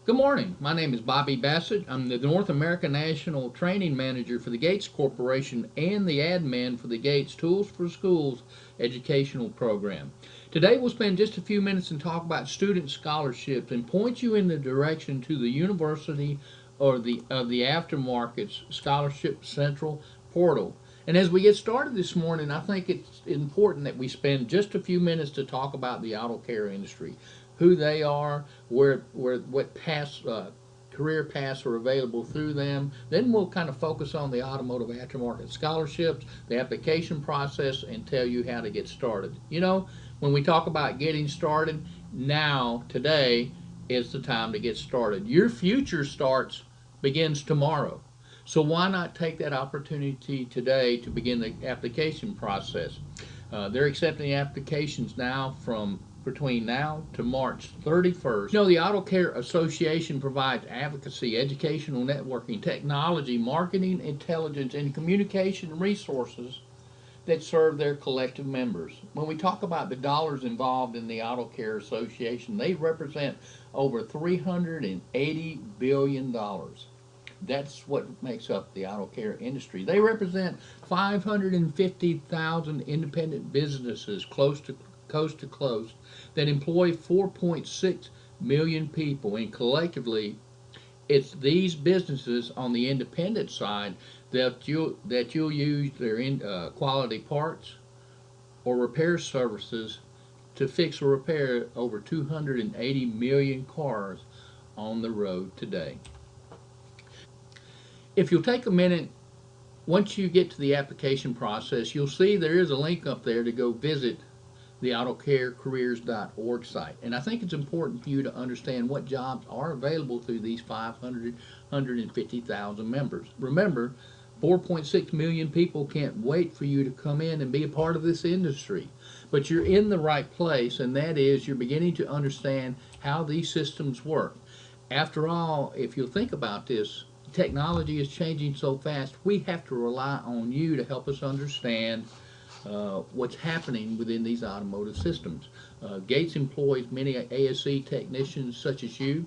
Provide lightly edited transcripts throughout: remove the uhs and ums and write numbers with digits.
Good morning. My name is Bobby Bassett. I'm the North American National Training Manager for the Gates Corporation and the admin for the Gates Tools for Schools educational program. Today we'll spend just a few minutes and talk about student scholarships and point you in the direction to the university or the Aftermarkets Scholarship Central portal. And as we get started this morning, I think it's important that we spend just a few minutes to talk about the auto care industry, who they are, what past career paths are available through them. Then we'll kind of focus on the automotive aftermarket scholarships, the application process, and tell you how to get started. You know, when we talk about getting started, now, today, is the time to get started. Your future begins tomorrow. So why not take that opportunity today to begin the application process? They're accepting applications now from between now to March 31st. You know, the Auto Care Association provides advocacy, educational networking, technology, marketing, intelligence, and communication resources that serve their collective members. When we talk about the dollars involved in the Auto Care Association, they represent over $380 billion. That's what makes up the auto care industry. They represent 550,000 independent businesses close to coast to coast that employ 4.6 million people, and collectively it's these businesses on the independent side that you'll use their quality parts or repair services to fix or repair over 280 million cars on the road today. If you'll take a minute, once you get to the application process, you'll see there is a link up there to go visit the autocarecareers.org site. And I think it's important for you to understand what jobs are available through these 550,000 members. Remember, 4.6 million people can't wait for you to come in and be a part of this industry. But you're in the right place, and that is you're beginning to understand how these systems work. After all, if you'll think about this, technology is changing so fast, we have to rely on you to help us understand what's happening within these automotive systems. Gates employs many ASE technicians such as you,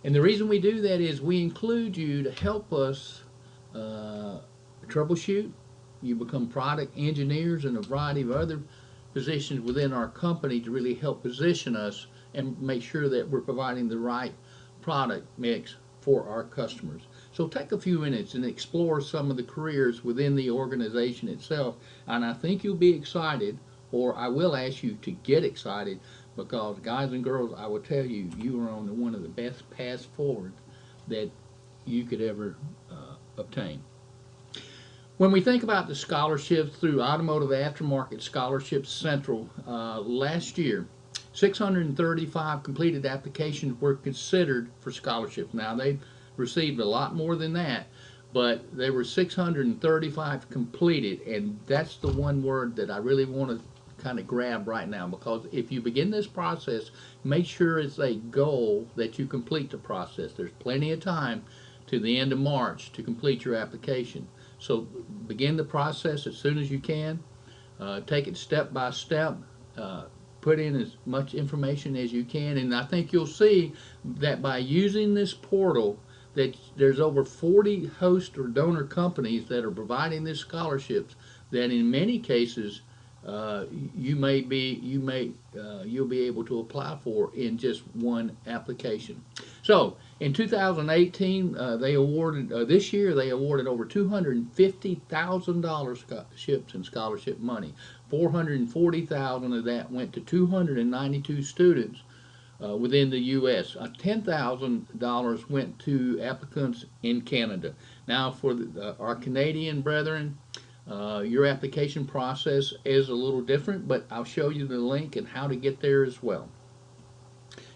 and the reason we do that is we include you to help us troubleshoot. You become product engineers and a variety of other positions within our company to really help position us and make sure that we're providing the right product mix for our customers. So take a few minutes and explore some of the careers within the organization itself, and I think you'll be excited, or I will ask you to get excited, because guys and girls, I will tell you, you are on one of the best paths forward that you could ever obtain. When we think about the scholarships through Automotive Aftermarket Scholarships Central, last year 635 completed applications were considered for scholarships. Now, they received a lot more than that, but there were 635 completed, and that's the one word that I really want to kind of grab right now, because if you begin this process, make sure it's a goal that you complete the process. There's plenty of time to the end of March to complete your application. So begin the process as soon as you can. Take it step by step. Put in as much information as you can, and I think you'll see that by using this portal that there's over 40 host or donor companies that are providing these scholarships, that in many cases you'll be able to apply for in just one application. So in 2018, this year they awarded over $250,000 scholarships and scholarship money. $440,000 of that went to 292 students within the U.S. $10,000 went to applicants in Canada. Now, for our Canadian brethren, your application process is a little different, but I'll show you the link and how to get there as well.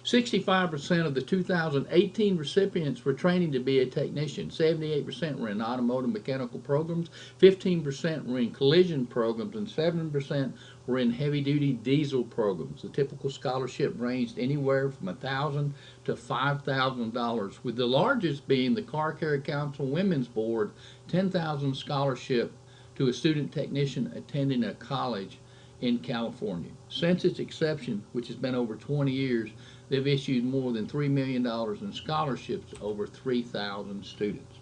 65% of the 2018 recipients were training to be a technician. 78% were in automotive mechanical programs, 15% were in collision programs, and 7% were in heavy-duty diesel programs. The typical scholarship ranged anywhere from $1,000 to $5,000, with the largest being the Car Care Council Women's Board $10,000 scholarship to a student technician attending a college in California. Since its inception, which has been over 20 years, They've issued more than $3 million in scholarships to over 3,000 students.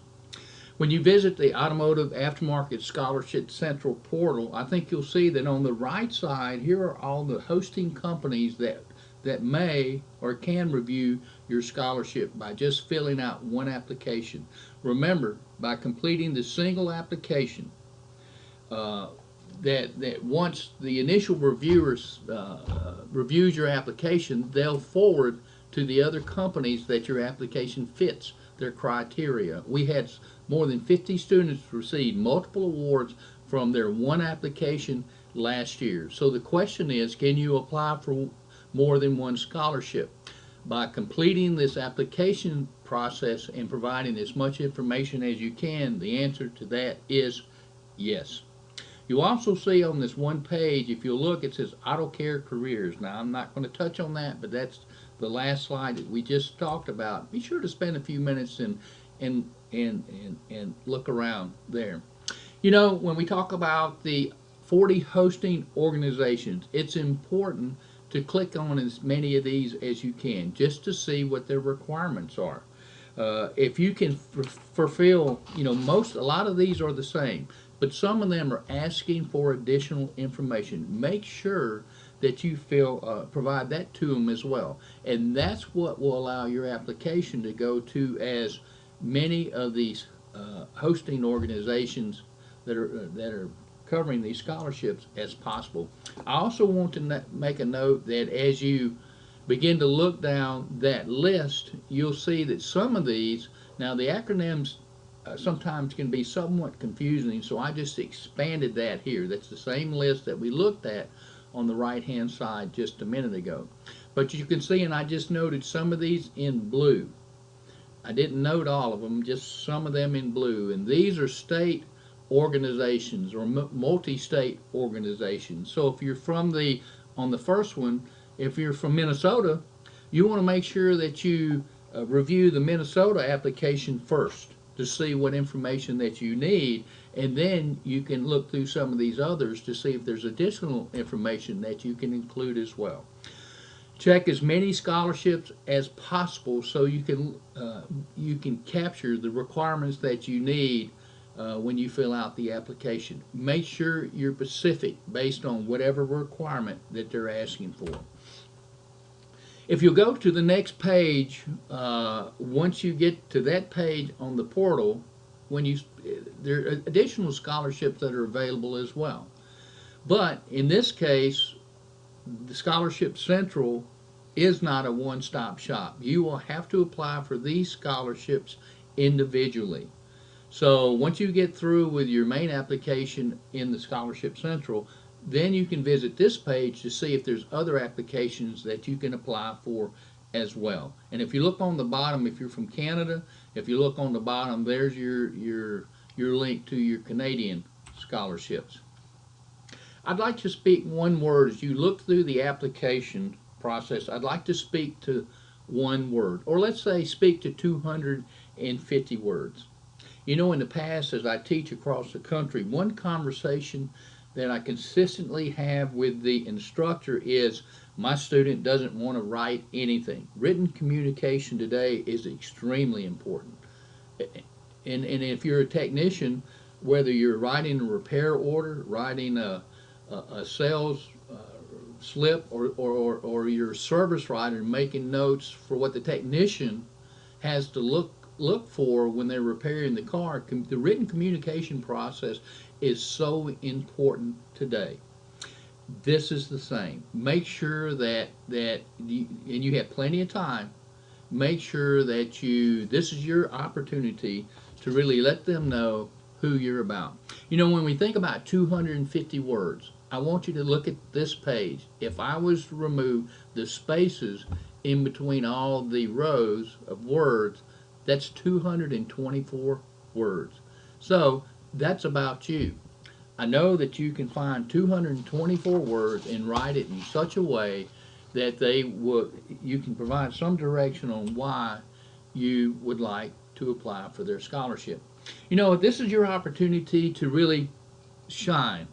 When you visit the Automotive Aftermarket Scholarship Central portal, I think you'll see that on the right side, here are all the hosting companies that may or can review your scholarship by just filling out one application. Remember, by completing the single application, that once the initial reviewers reviews your application, they'll forward to the other companies that your application fits their criteria. We had more than 50 students receive multiple awards from their one application last year. So the question is, can you apply for more than one scholarship? By completing this application process and providing as much information as you can, the answer to that is yes. You'll also see on this one page, if you'll look, it says Auto Care Careers. Now, I'm not going to touch on that, but that's the last slide that we just talked about. Be sure to spend a few minutes and look around there. You know, when we talk about the 40 hosting organizations, it's important to click on as many of these as you can just to see what their requirements are. If you can fulfill, you know, a lot of these are the same, but some of them are asking for additional information. Make sure that you provide that to them as well, and that's what will allow your application to go to as many of these hosting organizations that are covering these scholarships as possible. I also want to make a note that as you begin to look down that list, you'll see that some of these, now the acronyms sometimes can be somewhat confusing, so I just expanded that here. That's the same list that we looked at on the right hand side just a minute ago. But you can see, and I just noted some of these in blue. I didn't note all of them, just some of them in blue, and these are state organizations or multi-state organizations. So if you're on the first one, if you're from Minnesota, you want to make sure that you review the Minnesota application first to see what information that you need, and then you can look through some of these others to see if there's additional information that you can include as well. Check as many scholarships as possible so you can capture the requirements that you need when you fill out the application. Make sure you're specific based on whatever requirement that they're asking for. If you go to the next page, once you get to that page on the portal, there are additional scholarships that are available as well. But in this case, the Scholarship Central is not a one-stop shop. You will have to apply for these scholarships individually. So once you get through with your main application in the Scholarship Central, then you can visit this page to see if there's other applications that you can apply for as well. And if you look on the bottom, if you're from Canada, if you look on the bottom, there's your link to your Canadian scholarships. I'd like to speak one word. As you look through the application process, I'd like to speak to one word, or let's say speak to 250 words. You know, in the past, as I teach across the country, one conversation that I consistently have with the instructor is, my student doesn't want to write anything. Written communication today is extremely important. And if you're a technician, whether you're writing a repair order, writing a sales slip, or you're a service writer making notes for what the technician has to look for when they're repairing the car, the written communication process is so important today. This is the same. Make sure that you have plenty of time. Make sure that this is your opportunity to really let them know who you're about. You know, when we think about 250 words, I want you to look at this page. If I was to remove the spaces in between all the rows of words, that's 224 words. So that's about you. I know that you can find 224 words and write it in such a way that you can provide some direction on why you would like to apply for their scholarship. You know, this is your opportunity to really shine.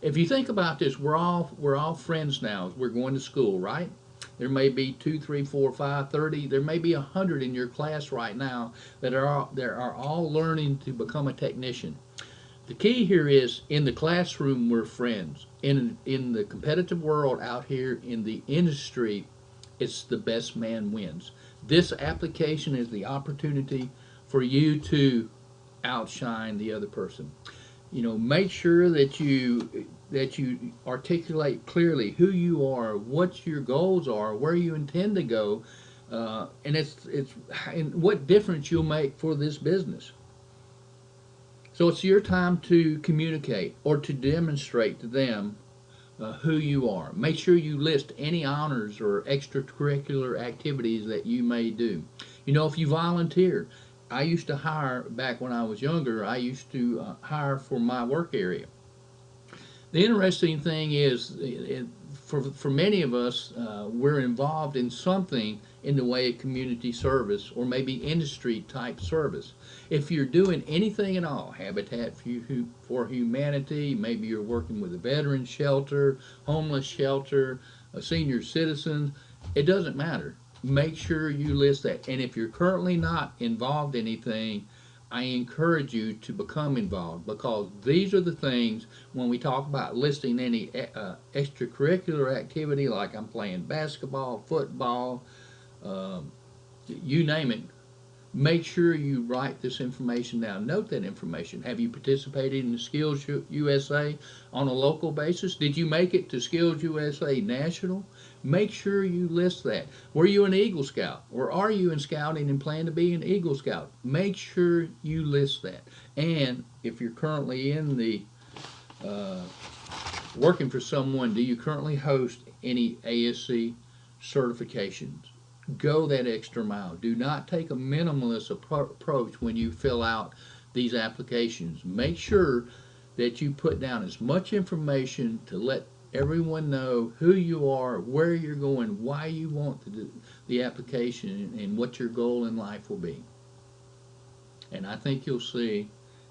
If you think about this, we're all friends now as we're going to school, right? There may be 2, 3, 4, 5, 30. There may be 100 in your class right now that are all learning to become a technician. The key here is in the classroom we're friends. In the competitive world out here in the industry, it's the best man wins. This application is the opportunity for you to outshine the other person. Make sure that you articulate clearly who you are, what your goals are, where you intend to go, and and what difference you'll make for this business. So it's your time to communicate or to demonstrate to them who you are. Make sure you list any honors or extracurricular activities that you may do. If you volunteer, I used to hire, back when I was younger, I used to hire for my work area. The interesting thing is, for many of us, we're involved in something in the way of community service or maybe industry type service. If you're doing anything at all, Habitat for Humanity, maybe you're working with a veteran shelter, homeless shelter, a senior citizen, it doesn't matter. Make sure you list that. And if you're currently not involved in anything, I encourage you to become involved, because these are the things when we talk about listing any extracurricular activity, like I'm playing basketball, football, you name it. Make sure you write this information down. Note that information. Have you participated in Skills USA on a local basis? Did you make it to Skills USA National? Make sure you list that. Were you an Eagle Scout, or are you in scouting and plan to be an Eagle Scout? Make sure you list that. And if you're currently in the working for someone, do you currently host any ASC certifications? Go that extra mile. Do not take a minimalist approach when you fill out these applications. Make sure that you put down as much information to let everyone know who you are, where you're going, why you want to do the application, and what your goal in life will be. And I think you'll see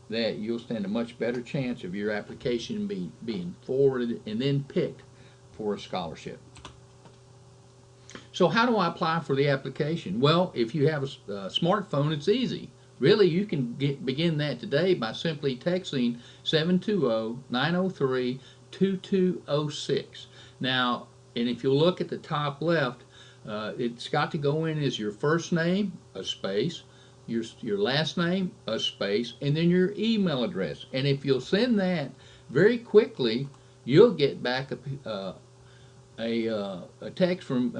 that you'll stand a much better chance of your application being forwarded and then picked for a scholarship. So how do I apply for the application? Well, if you have a smartphone, it's easy. Really, you can begin that today by simply texting 720-903-2206. Now, and if you look at the top left, it's got to go in as your first name, a space, your last name, a space, and then your email address. And if you'll send that very quickly, you'll get back a text from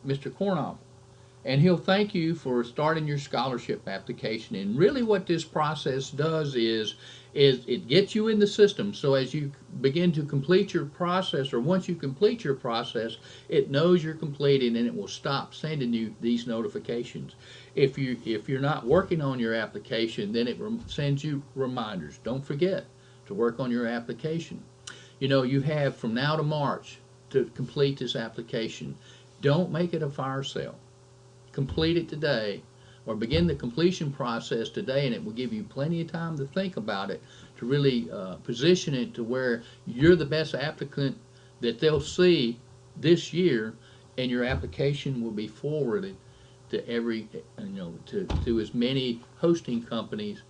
Mr. Kornoff, and he'll thank you for starting your scholarship application. And really what this process does is it gets you in the system, so as you begin to complete your process, or once you complete your process, it knows you're completing and it will stop sending you these notifications. If you're not working on your application, then it sends you reminders. Don't forget to work on your application. You have from now to March to complete this application. Don't make it a fire sale. Complete it today, or begin the completion process today, and it will give you plenty of time to think about it, to really position it to where you're the best applicant that they'll see this year, and your application will be forwarded to to as many hosting companies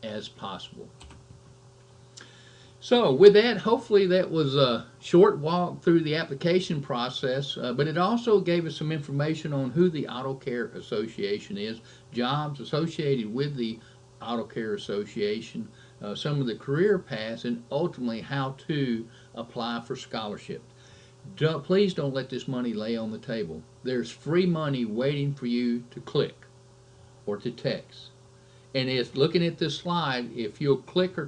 as possible. So with that, hopefully that was a short walk through the application process, but it also gave us some information on who the Auto Care Association is, jobs associated with the Auto Care Association, some of the career paths, and ultimately how to apply for scholarship. Please don't let this money lay on the table. There's free money waiting for you to click or to text. And it's looking at this slide, if you'll click or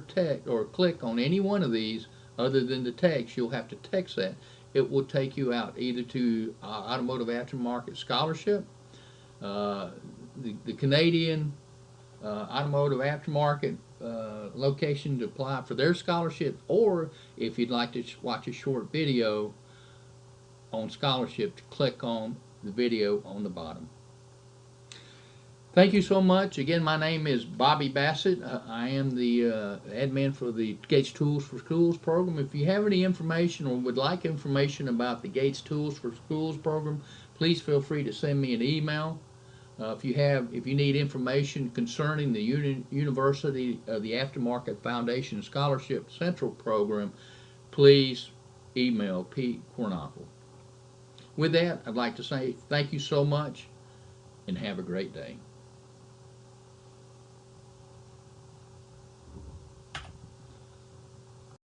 click on any one of these other than the text, you'll have to text that. It will take you out either to Automotive Aftermarket Scholarship, the Canadian Automotive Aftermarket location to apply for their scholarship, or if you'd like to watch a short video on scholarship, to click on the video on the bottom. Thank you so much. Again, my name is Bobby Bassett. I am the admin for the Gates Tools for Schools program. If you have any information or would like information about the Gates Tools for Schools program, please feel free to send me an email. If you need information concerning the University of the Aftermarket Foundation Scholarship Central Program, please email Pete Cornoffel. With that, I'd like to say thank you so much and have a great day.